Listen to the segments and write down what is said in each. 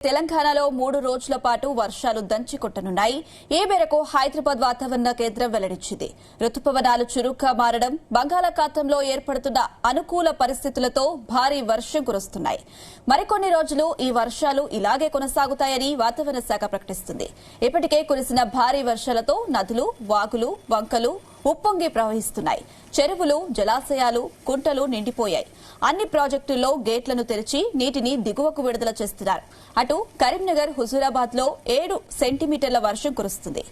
తెలంగాణలో 3 రోజుల పాటు వర్షాలు దంచి కొట్టనున్నాయి. ఈ మేరకు హైదరాబాద్ వాతావరణ కేంద్రం వెల్లడించింది. రుతుపవనాలు చురుగ్గా మారడం, బంగాళాఖాతంలో ఏర్పడుతున్న అనుకూల పరిస్థితులతో భారీ వర్షం కురుస్తున్నాయి. మరికొన్ని రోజులు ఈ వర్షాలు ఇలాగే కొనసాగుతాయని వాతావరణ శాఖ ప్రకటిస్తుంది. ఇప్పటికే కురిసిన భారీ వర్షాలతో నదులు, వాగులు, వంకలు ఉప్పొంగి ప్రవహిస్తున్నాయి. చెరువులు, జలాశయాలు, కుంటలు నిండిపోయాయి. అన్ని ప్రాజెక్టుల్లో గేట్లను తెరిచి నీటిని దిగువకు విడుదల చేస్తున్నారు. అటు కరీంనగర్, హుజూరాబాద్ లో 7 సెంటీమీటర్ల వర్షం కురుస్తుంది.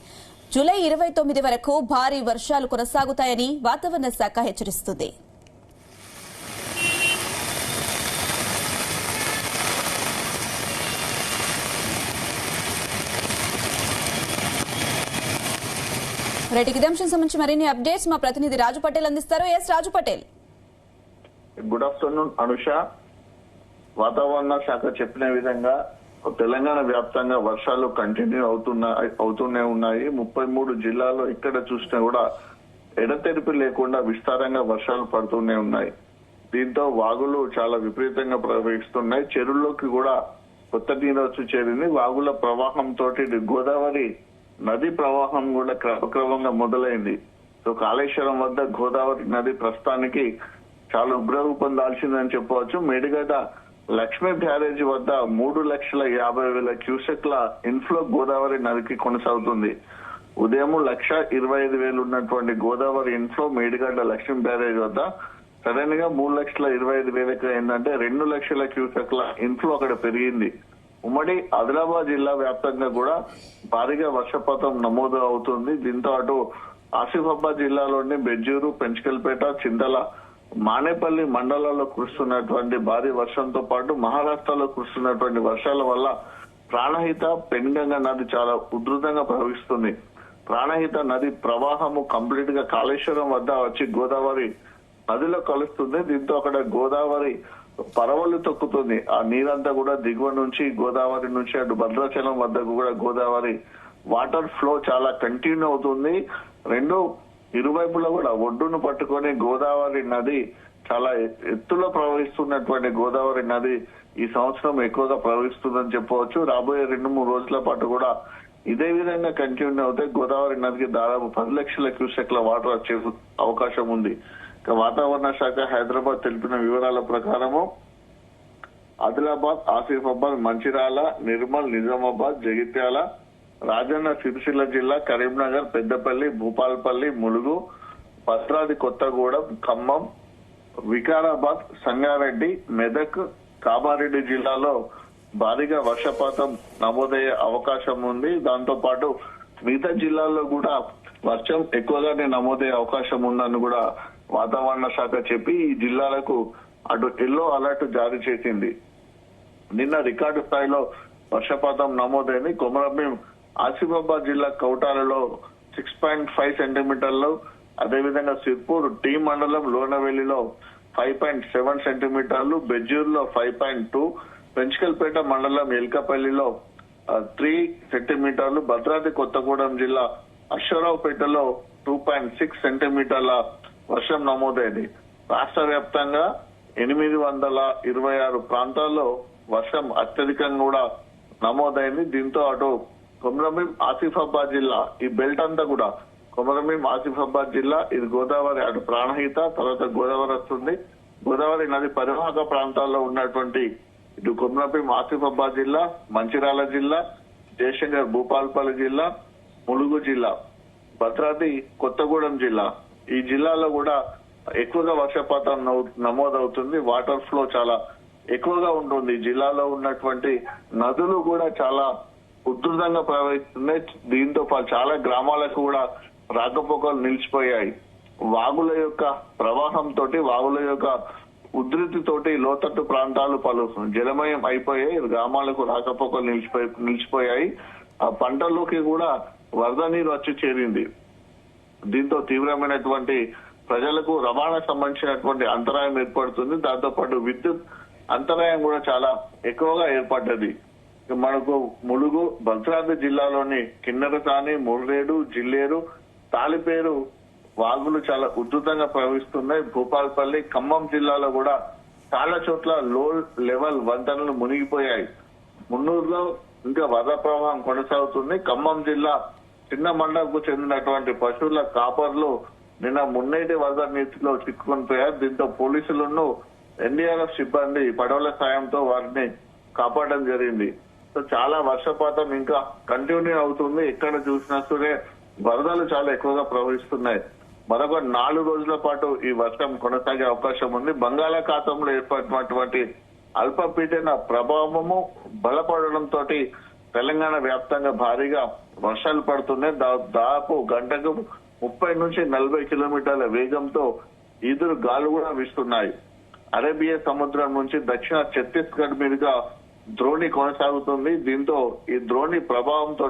జూలై 29 వరకు భారీ వర్షాలు కొనసాగుతాయని వాతావరణ శాఖ హెచ్చరిస్తుంది. ఇదే అంశం సంబంధించి మరిన్ని అప్డేట్స్ మా ప్రతినిధి రాజు పటేల్ అందిస్తారు. రాజు పటేల్. Good afternoon Anusha. వాతావరణ శాఖ చెప్పిన విధంగా తెలంగాణ వ్యాప్తంగా వర్షాలు కంటిన్యూ అవుతూనే ఉన్నాయి. 33 జిల్లాల్లో ఇక్కడ చూసినా కూడా ఎడతెరిపి లేకుండా విస్తారంగా వర్షాలు పడుతూనే ఉన్నాయి. దీంతో వాగులు చాలా విపరీతంగా ప్రవహిస్తున్నాయి. చెరువుల్లోకి కూడా కొత్త నీరు వచ్చి చేరింది. వాగుల ప్రవాహంతో గోదావరి నది ప్రవాహం కూడా క్రమక్రమంగా మొదలైంది. సో కాళేశ్వరం వద్ద గోదావరి నది ప్రస్తుతానికి చాలా ఉగ్రరూపం దాల్చిందని చెప్పవచ్చు. మేడిగడ్డ లక్ష్మీ బ్యారేజీ వద్ద 3,50,000 క్యూసెక్ల ఇన్ఫ్లో గోదావరి నదికి కొనసాగుతుంది. ఉదయం 1,25,000 ఉన్నటువంటి గోదావరి ఇన్ఫ్లో మేడిగడ్డ లక్ష్మీ బ్యారేజ్ వద్ద సడన్ గా 3,25,000 ఏంటంటే 2 లక్షల క్యూసెక్ల ఇన్ఫ్లో అక్కడ పెరిగింది. ఉమ్మడి ఆదిలాబాద్ జిల్లా వ్యాప్తంగా కూడా భారీగా వర్షపాతం నమోదు అవుతుంది. దీంతో అటు ఆసిఫాబాద్ జిల్లాలోని బెజ్జూరు, పెంచకల్పేట, చింతల, మానేపల్లి మండలాల్లో కురుస్తున్నటువంటి భారీ వర్షంతో పాటు మహారాష్ట్రలో కురుస్తున్నటువంటి వర్షాల వల్ల ప్రాణహిత, పెన్గంగా నది చాలా ఉధృతంగా ప్రవహిస్తుంది. ప్రాణహిత నది ప్రవాహము కంప్లీట్ గా కాళేశ్వరం వద్ద వచ్చి గోదావరి నదిలో కలుస్తుంది. దీంతో అక్కడ గోదావరి పరవళ్లు తొక్కుతుంది. ఆ నీరంతా కూడా దిగువ నుంచి గోదావరి నుంచి అటు భద్రాచలం వద్దకు కూడా గోదావరి వాటర్ ఫ్లో చాలా కంటిన్యూ అవుతుంది. ఇరువైపులా కూడా ఒడ్డును పట్టుకొని గోదావరి నది చాలా ఎత్తులో ప్రవహిస్తున్నటువంటి గోదావరి నది ఈ సంవత్సరం ఎక్కువగా ప్రవహిస్తుందని చెప్పవచ్చు. రాబోయే 2-3 రోజుల పాటు కూడా ఇదే విధంగా కంటిన్యూ అవుతే గోదావరి నదికి దాదాపు 10 లక్షల క్యూసెక్ల వాటర్ వచ్చే అవకాశం ఉంది. వాతావరణ శాఖ హైదరాబాద్ తెలిపిన వివరాల ప్రకారము ఆదిలాబాద్, ఆసిఫాబాద్, మంచిర్యాల, నిర్మల్, నిజామాబాద్, జగిత్యాల, రాజన్న సిరిసిల్ల జిల్లా, కరీంనగర్, పెద్దపల్లి, భూపాల్పల్లి, ములుగు, భద్రాద్రి కొత్తగూడెం, ఖమ్మం, వికారాబాద్, సంగారెడ్డి, మెదక్, కామారెడ్డి జిల్లాలో భారీగా వర్షపాతం నమోదయ్యే అవకాశం ఉంది. దాంతో పాటు మిగతా జిల్లాల్లో కూడా వర్షం ఎక్కువగానే నమోదయ్యే అవకాశం ఉందని కూడా వాతావరణ శాఖ చెప్పి ఈ జిల్లాలకు అటు ఎల్లో అలర్ట్ జారీ చేసింది. నిన్న రికార్డు స్థాయిలో వర్షపాతం నమోదైంది. కొమరంభీం, ఆసిఫాబాద్ జిల్లా కౌటాలలో 6.5 సెంటీమీటర్లు, అదేవిధంగా సిర్పూర్ టీ మండలం లోనవెల్లిలో 5.7 సెంటీమీటర్లు, బెజ్జూరులో 5.2, పెంచకల్పేట మండలం ఎల్కపల్లిలో 3 సెంటీమీటర్లు, భద్రాద్రి కొత్తగూడెం జిల్లా అశ్వరావుపేటలో 2.6 సెంటీమీటర్ల వర్షం నమోదైంది. రాష్ట్ర వ్యాప్తంగా 826 ప్రాంతాల్లో వర్షం అత్యధికంగా కూడా నమోదైంది. దీంతో అటు కొమరంభీం, ఆసిఫాబాద్ జిల్లా ఈ బెల్ట్ అంతా కూడా కొమరంభీం, ఆసిఫాబాద్ జిల్లా ఇది గోదావరి అటు ప్రాణహిత, తర్వాత గోదావరి వస్తుంది. గోదావరి నది పరివాహక ప్రాంతాల్లో ఉన్నటువంటి ఇటు కొమరంభీం, ఆసిఫాబాద్ జిల్లా, మంచిర్యాల జిల్లా, జయశంకర్, భూపాల్పల్లి జిల్లా, ములుగు జిల్లా, భద్రాద్రి కొత్తగూడెం జిల్లా ఈ జిల్లాలో కూడా ఎక్కువగా వర్షపాతం నమోదవుతుంది. వాటర్ ఫ్లో చాలా ఎక్కువగా ఉంటుంది. జిల్లాలో ఉన్నటువంటి నదులు కూడా చాలా ఉధృతంగా ప్రవహిస్తున్నాయి. దీంతో చాలా గ్రామాలకు కూడా రాకపోకలు నిలిచిపోయాయి. వాగుల యొక్క ప్రవాహంతో, వాగుల యొక్క ఉధృతితోటి లోతట్టు ప్రాంతాలు పలు జలమయం అయిపోయాయి. గ్రామాలకు రాకపోకలు నిలిచిపోయాయి. ఆ పంటల్లోకి కూడా వరద నీరు వచ్చి చేరింది. దీంతో తీవ్రమైనటువంటి ప్రజలకు రవాణా సంబంధించినటువంటి అంతరాయం ఏర్పడుతుంది. దాంతో పాటు విద్యుత్ అంతరాయం కూడా చాలా ఎక్కువగా ఏర్పడ్డది. మనకు ములుగు, భద్రాద్రి జిల్లాలోని కిన్నెరసాని, ముర్రేడు, జిల్లేరు, తాలిపేరు వాగులు చాలా ఉధృతంగా ప్రవహిస్తున్నాయి. భూపాల్పల్లి, ఖమ్మం జిల్లాలో కూడా చాలా చోట్ల లో లెవెల్ వంతెనలు మునిగిపోయాయి. మున్నూరులో ఇంకా వరద ప్రవాహం కొనసాగుతుంది. ఖమ్మం జిల్లా చిన్న మండలకు చెందినటువంటి పశువుల కాపర్లు నిన్న మున్నేటి వరద నీటిలో చిక్కుకొని పోయారు. దీంతో పోలీసులను ఎన్డీఆర్ఎఫ్ సిబ్బంది పడవల సాయంతో వారిని కాపాడడం జరిగింది. సో చాలా వర్షపాతం ఇంకా కంటిన్యూ అవుతుంది. ఎక్కడ చూసినా సరే వరదలు చాలా ఎక్కువగా ప్రవహిస్తున్నాయి. మరొక 4 రోజుల పాటు ఈ వర్షం కొనసాగే అవకాశం ఉంది. బంగాళాఖాతంలో ఏర్పడినటువంటి అల్పపీడన ప్రభావము బలపడడంతో తెలంగాణ వ్యాప్తంగా భారీగా వర్షాలు పడుతున్నాయి. దాదాపు గంటకు 30 నుంచి 40 కిలోమీటర్ల వేగంతో ఈదురు గాలు కూడా వీస్తున్నాయి. అరేబియా సముద్రం నుంచి దక్షిణ ఛత్తీస్గఢ్ మీదుగా ద్రోణి కొనసాగుతుంది. దీంతో ఈ ద్రోణి ప్రభావంతో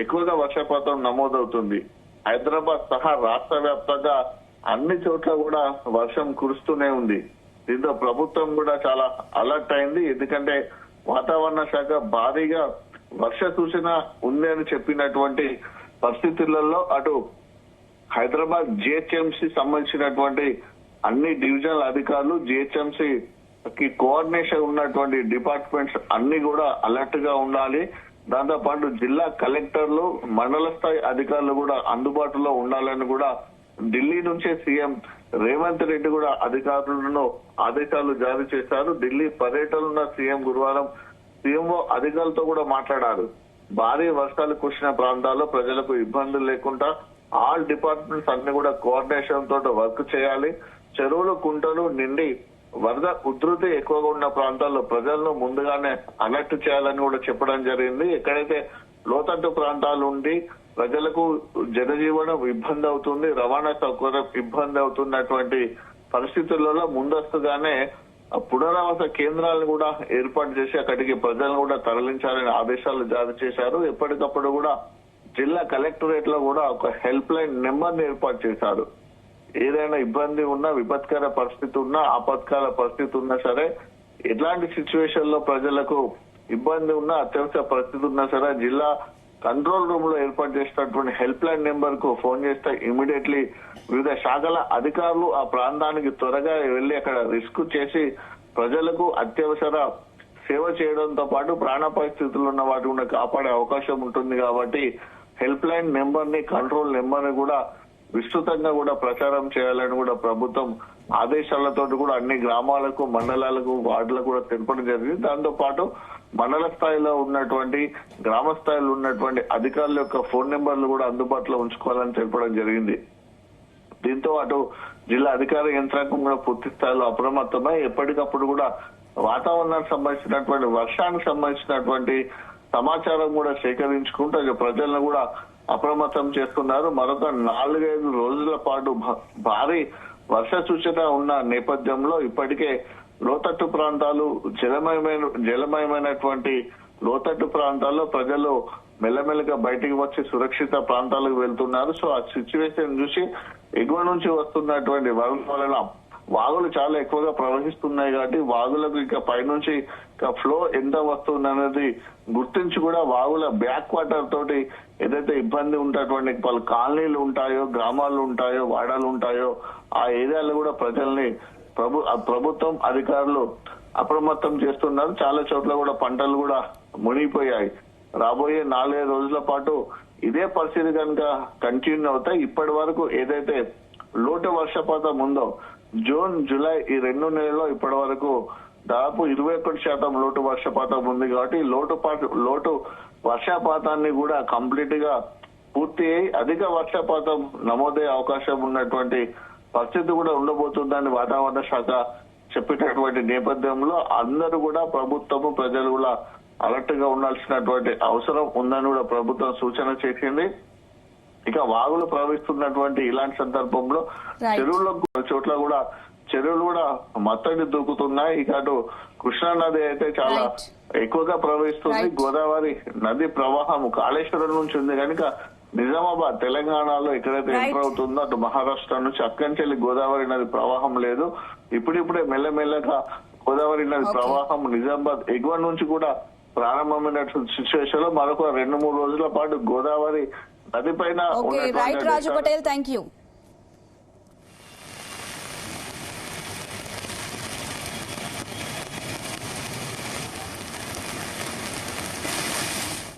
ఎక్కువగా వర్షపాతం నమోదవుతుంది. హైదరాబాద్ సహా రాష్ట్ర వ్యాప్తంగా అన్ని చోట్ల కూడా వర్షం కురుస్తూనే ఉంది. దీంతో ప్రభుత్వం కూడా చాలా అలర్ట్ అయింది. ఎందుకంటే వాతావరణ శాఖ భారీగా వర్ష సూచన ఉంది అని చెప్పినటువంటి పరిస్థితులలో అటు హైదరాబాద్ జిహెచ్ఎంసీ సంబంధించినటువంటి అన్ని డివిజనల్ అధికారులు, జిహెచ్ఎంసీ కి కోఆర్డినేషన్ ఉన్నటువంటి డిపార్ట్మెంట్స్ అన్ని కూడా అలర్ట్ గా ఉండాలి. దాంతో పాటు జిల్లా కలెక్టర్లు, మండల స్థాయి అధికారులు కూడా అందుబాటులో ఉండాలని కూడా ఢిల్లీ నుంచే సీఎం రేవంత్ రెడ్డి కూడా అధికారులను ఆదేశాలు జారీ చేశారు. ఢిల్లీ పర్యటనలో సీఎం గురువారం సీఎంఓ అధికారులతో కూడా మాట్లాడారు. భారీ వర్షాలు కురిసిన ప్రాంతాల్లో ప్రజలకు ఇబ్బందులు లేకుండా ఆల్ డిపార్ట్మెంట్స్ అన్ని కూడా కోఆర్డినేషన్ తోటి వర్క్ చేయాలి. చెరువులు, కుంటలు నిండి వరద ఉధృతి ఎక్కువగా ఉన్న ప్రాంతాల్లో ప్రజలను ముందుగానే అలర్ట్ చేయాలని కూడా చెప్పడం జరిగింది. ఎక్కడైతే లోతట్టు ప్రాంతాలు ఉండి ప్రజలకు జనజీవనం ఇబ్బంది అవుతుంది, రవాణా సౌకర్యం ఇబ్బంది అవుతున్నటువంటి పరిస్థితులలో ముందస్తుగానే పునరావాస కేంద్రాలను కూడా ఏర్పాటు చేసి అక్కడికి ప్రజలను కూడా తరలించాలని ఆదేశాలు జారీ చేశారు. ఎప్పటికప్పుడు కూడా జిల్లా కలెక్టరేట్ లో కూడా ఒక హెల్ప్ లైన్ నెంబర్ ని ఏర్పాటు చేశారు. ఏదైనా ఇబ్బంది ఉన్నా, విపత్కర పరిస్థితి ఉన్నా, ఆపత్కాల పరిస్థితి ఉన్నా సరే, ఎట్లాంటి సిచ్యువేషన్ లో ప్రజలకు ఇబ్బంది ఉన్నా, అత్యవసర పరిస్థితి ఉన్నా సరే జిల్లా కంట్రోల్ రూమ్ లో ఏర్పాటు చేసినటువంటి హెల్ప్ లైన్ నెంబర్ కు ఫోన్ చేస్తే ఇమీడియట్లీ వివిధ శాఖల అధికారులు ఆ ప్రాంతానికి త్వరగా వెళ్లి అక్కడ రిస్క్ చేసి ప్రజలకు అత్యవసర సేవ చేయడంతో పాటు ప్రాణ పరిస్థితులు ఉన్న వాటి కూడా కాపాడే అవకాశం ఉంటుంది. కాబట్టి హెల్ప్ లైన్ నెంబర్ ని, కంట్రోల్ నెంబర్ ని కూడా విస్తృతంగా కూడా ప్రచారం చేయాలని కూడా ప్రభుత్వం ఆదేశాలతో కూడా అన్ని గ్రామాలకు, మండలాలకు, వార్డులకు కూడా తెలపడం జరిగింది. దాంతో పాటు మండల స్థాయిలో ఉన్నటువంటి, గ్రామ స్థాయిలో ఉన్నటువంటి అధికారుల యొక్క ఫోన్ నెంబర్లు కూడా అందుబాటులో ఉంచుకోవాలని తెలపడం జరిగింది. దీంతో అటు జిల్లా అధికార యంత్రాంగం కూడా పూర్తి స్థాయిలో అప్రమత్తమై ఎప్పటికప్పుడు కూడా వాతావరణానికి సంబంధించినటువంటి, వర్షానికి సంబంధించినటువంటి సమాచారం కూడా సేకరించుకుంటూ ప్రజలను కూడా అప్రమత్తం చేస్తున్నారు. మరొక 4-5 రోజుల పాటు భారీ వర్ష సూచన ఉన్న నేపథ్యంలో ఇప్పటికే లోతట్టు ప్రాంతాలు, జలమయమైనటువంటి లోతట్టు ప్రాంతాల్లో ప్రజలు మెల్లమెల్లగా బయటికి వచ్చి సురక్షిత ప్రాంతాలకు వెళ్తున్నారు. సో ఆ సిచ్యువేషన్ చూసి ఎగువ నుంచి వస్తున్నటువంటి వరద వలన వాగులు చాలా ఎక్కువగా ప్రవహిస్తున్నాయి. కాబట్టి వాగులకు ఇంకా పైనుంచి ఫ్లో ఎంత వస్తుంది అనేది గుర్తించి కూడా వాగుల బ్యాక్ వాటర్ తోటి ఏదైతే ఇబ్బంది ఉన్నటువంటి పలు కాలనీలు ఉంటాయో, గ్రామాలు ఉంటాయో, వాడాలు ఉంటాయో ఆ ఏరియాలో కూడా ప్రజల్ని ప్రభుత్వం అధికారులు అప్రమత్తం చేస్తున్నారు. చాలా చోట్ల కూడా పంటలు కూడా మునిగిపోయాయి. రాబోయే 4-5 రోజుల పాటు ఇదే పరిస్థితి కనుక కంటిన్యూ అవుతాయి. ఇప్పటి వరకు ఏదైతే లోటు వర్షపాతం ఉందో జూన్, జూలై ఈ 2 నెలల్లో ఇప్పటి వరకు దాదాపు 21% లోటు వర్షపాతం ఉంది. కాబట్టి లోటు వర్షపాతాన్ని కూడా కంప్లీట్ గా పూర్తి అయి అధిక వర్షపాతం నమోదయ్యే అవకాశం ఉన్నటువంటి పరిస్థితి కూడా ఉండబోతుందని వాతావరణ శాఖ చెప్పేటటువంటి నేపథ్యంలో అందరూ కూడా ప్రభుత్వము, ప్రజలు కూడా అలర్ట్ గా ఉండాల్సినటువంటి అవసరం ఉందని కూడా ప్రభుత్వం సూచన చేసింది. ఇక వాగులు ప్రవహిస్తున్నటువంటి ఇలాంటి సందర్భంలో చెరువుల్లో చోట్ల కూడా చెరువులు కూడా మత్తడి దూకుతున్నాయి. ఇక అటు కృష్ణా నది అయితే చాలా ఎక్కువగా ప్రవహిస్తుంది. గోదావరి నది ప్రవాహం కాళేశ్వరం నుంచి ఉంది కనుక నిజామాబాద్ తెలంగాణలో ఎక్కడైతే ఎంటర్ అవుతుందో అటు మహారాష్ట్ర నుంచి అక్కంచెల్లి గోదావరి నది ప్రవాహం లేదు. ఇప్పుడిప్పుడే మెల్లమెల్లగా గోదావరి నది ప్రవాహం నిజామాబాద్ ఎగువ నుంచి కూడా ప్రారంభమైనటువంటి సిచ్యువేషన్ లో మరొక 2-3 రోజుల పాటు గోదావరి నది పైన right Raju Patel, thank you.